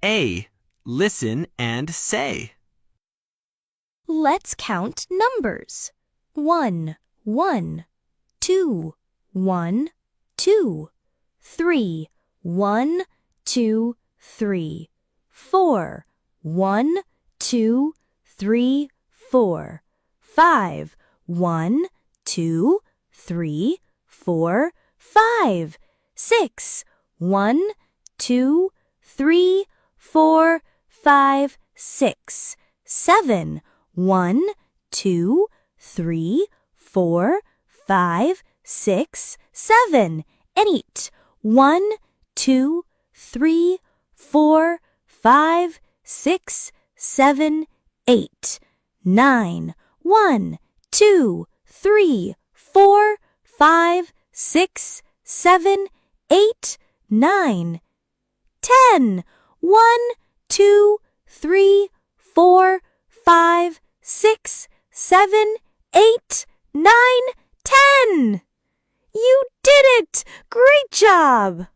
A. Listen and say. Let's count numbers. 1, 1, 2, 1, 2, 3, 1, 2, 3, 4, 1, 2, 3, 4, 5, 1, 2, 3, 4, 5, 6, 1, 2, 3, 4, 5, 6, 7, 1, 2, 3, 4, 5, 6, 7, 8, 1, 2, 3, 4, 5, 6, 7, 8, 9, 1, 2, 3, 4, 5, 6, 7, 8, 9, 10, 1, 2, 3, 4, 5, 6, 7, 8, 9, 10. You did it! Great job!